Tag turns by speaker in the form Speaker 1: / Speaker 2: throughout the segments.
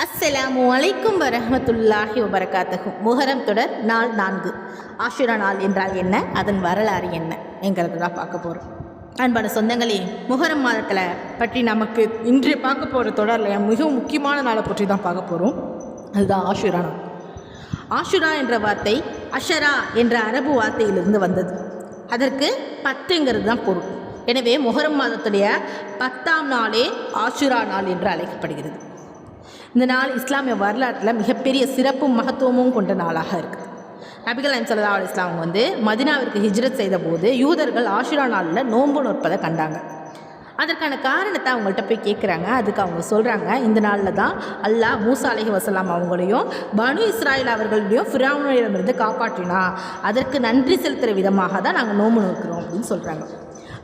Speaker 1: அஸ்ஸலாமு அலைக்கும் வரஹ்மத்துல்லாஹி வபரகாத்துஹு. முஹரம் தொடர் நாள் 4. ஆஷுரா நாள் என்றால் என்ன, அதன் வரலாறு என்ன என்கிறது தான் பார்க்க போகிறோம். அன்பான சொந்தங்களே, முஹரம் மாதத்தில் பற்றி நமக்கு இன்று பார்க்க போகிற தொடரில் மிகவும் முக்கியமான நாளை பற்றி தான் பார்க்க போகிறோம். அதுதான் ஆஷுரா நாள். ஆஷுரா என்ற வார்த்தை அஷரா என்ற அரபு வார்த்தையிலிருந்து வந்தது. அதற்கு 10ங்கிறது தான் பொருள். எனவே முஹரம் மாதத்துடைய 10ஆம் நாளே ஆஷுரா நாள் என்று அழைக்கப்படுகிறது. இந்த நாள் இஸ்லாமிய வரலாற்றில் மிகப்பெரிய சிறப்பும் மகத்துவமும் கொண்ட நாளாக இருக்குது. நபிகள் நாயகம் ஸல்லல்லாஹு அலைஹி வஸல்லம் மதீனாவிற்கு ஹிஜ்ரத் செய்த போது யூதர்கள் ஆஷுரா நாளில் நோன்பு நோற்பதை கண்டாங்க. அதற்கான காரணத்தை அவங்கள்ட்ட போய் கேட்குறாங்க. அதுக்கு அவங்க சொல்கிறாங்க, இந்த நாளில் தான் அல்லாஹ் மூசா அலைஹிஸ்ஸலாம் அவங்களையும் பனு இஸ்ராயில் அவர்களையும் ஃபிரௌனிடமிருந்து காப்பாற்றினா, அதற்கு நன்றி செலுத்துகிற விதமாக தான் நாங்கள் நோன்பு நோக்கிறோம் அப்படின்னு சொல்கிறாங்க.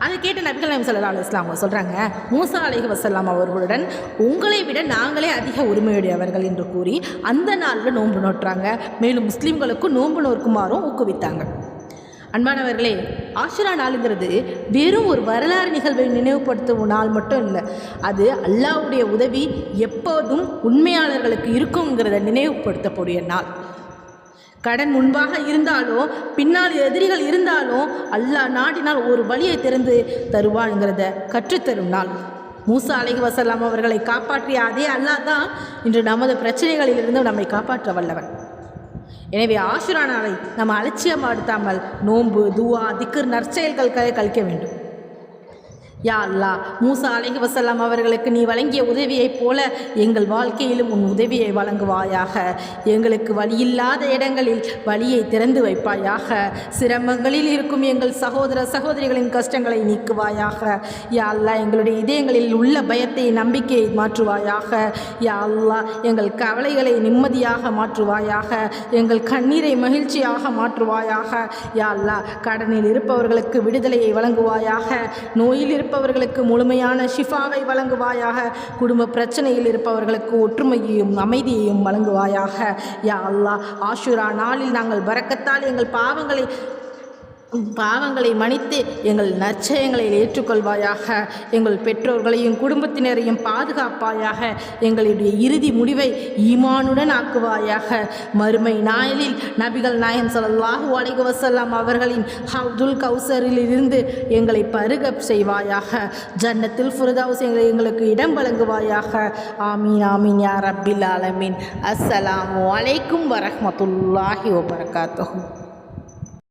Speaker 1: அதை கேட்ட நபிகள் நாயகம் ஸல்லல்லாஹு அலைஹி வஸல்லம் அவங்க சொல்கிறாங்க, மூசா அலைஹிஸ்ஸலாம் அவர்களுடன் உங்களை விட நாங்களே அதிக உரிமையுடையவர்கள் என்று கூறி அந்த நாளில் நோன்பு நோட்டுறாங்க. மேலும் முஸ்லீம்களுக்கும் நோன்பு நோக்குமாறும் ஊக்குவித்தாங்க. அன்பானவர்களே, ஆஷுரா நாளுங்கிறது வெறும் ஒரு வரலாறு நிகழ்வை நினைவுபடுத்தும் நாள் மட்டும் இல்லை, அது அல்லாஹ்வுடைய உதவி எப்போதும் உண்மையாளர்களுக்கு இருக்குங்கிறத நினைவுபடுத்தக்கூடிய நாள். கடன் முன்பாக இருந்தாலும் பின்னால் எதிரிகள் இருந்தாலும் அல்லாஹ் நாடினால் ஒரு வழியை திறந்து தருவான்ங்கிறத கற்றுத்தரும் நாள். மூசா அலைஹிஸ்ஸலாம் அவர்களை காப்பாற்றிய அதே அல்லாஹ் தான் இன்று நமது பிரச்சனைகளிலிருந்து நம்மை காப்பாற்ற வல்லவன். எனவே ஆஷுரா நாளை நம்ம அலட்சியப்படுத்தாமல் நோன்பு, துவா, திக்ர், நற்செயல்கள் கழிக்க வேண்டும். யா அல்லாஹ், மூசா அலைஹிஸ்ஸலாம் அவர்களுக்கு நீ வழங்கிய உதவியைப் போல எங்கள் வாழ்க்கையிலும் உன் உதவியை வழங்குவாயாக. எங்களுக்கு வழியில்லாத இடங்களில் வழியை திறந்து வைப்பாயாக. சிரமங்களில் இருக்கும் எங்கள் சகோதர சகோதரிகளின் கஷ்டங்களை நீக்குவாயாக. யா அல்லாஹ், எங்களுடைய இதயங்களில் உள்ள பயத்தை நம்பிக்கையை மாற்றுவாயாக. யா அல்லாஹ், எங்கள் கவலைகளை நிம்மதியாக மாற்றுவாயாக. எங்கள் கண்ணீரை மகிழ்ச்சியாக மாற்றுவாயாக. யா அல்லாஹ், கடனில் இருப்பவர்களுக்கு விடுதலையை வழங்குவாயாக. நோயில் இருப்பவர்களுக்கு முழுமையான ஷிஃபாவை வழங்குவாயாக. குடும்ப பிரச்சனையில் இருப்பவர்களுக்கு ஒற்றுமையையும் அமைதியையும் வழங்குவாயாக. யா அல்லாஹ், ஆஷுரா நாளில் நாங்கள் பரக்கத்தால் எங்கள் பாவங்களை மன்னித்து எங்கள் நற்செயல்களை ஏற்றுக்கொள்வாயாக. எங்கள் பெற்றோர்களையும் குடும்பத்தினரையும் பாதுகாப்பாயாக. எங்களுடைய இறுதி முடிவை ஈமானுடன் ஆக்குவாயாக. மறுமை நாளில் நபிகள் நாயகம் ஸல்லல்லாஹு அலைஹி வஸல்லம் அவர்களின் ஹவ்துல் கௌசரில் இருந்து எங்களை பருக செய்வாயாக. ஜன்னத்துல் ஃபிர்தௌஸ் எங்களுக்கு இடம் வழங்குவாயாக. ஆமீன் ஆமீன் யா ரப்பில் ஆலமீன். அஸ்ஸலாமு அலைக்கும் வரஹ்மத்துல்லாஹி வபரகாத்துஹு.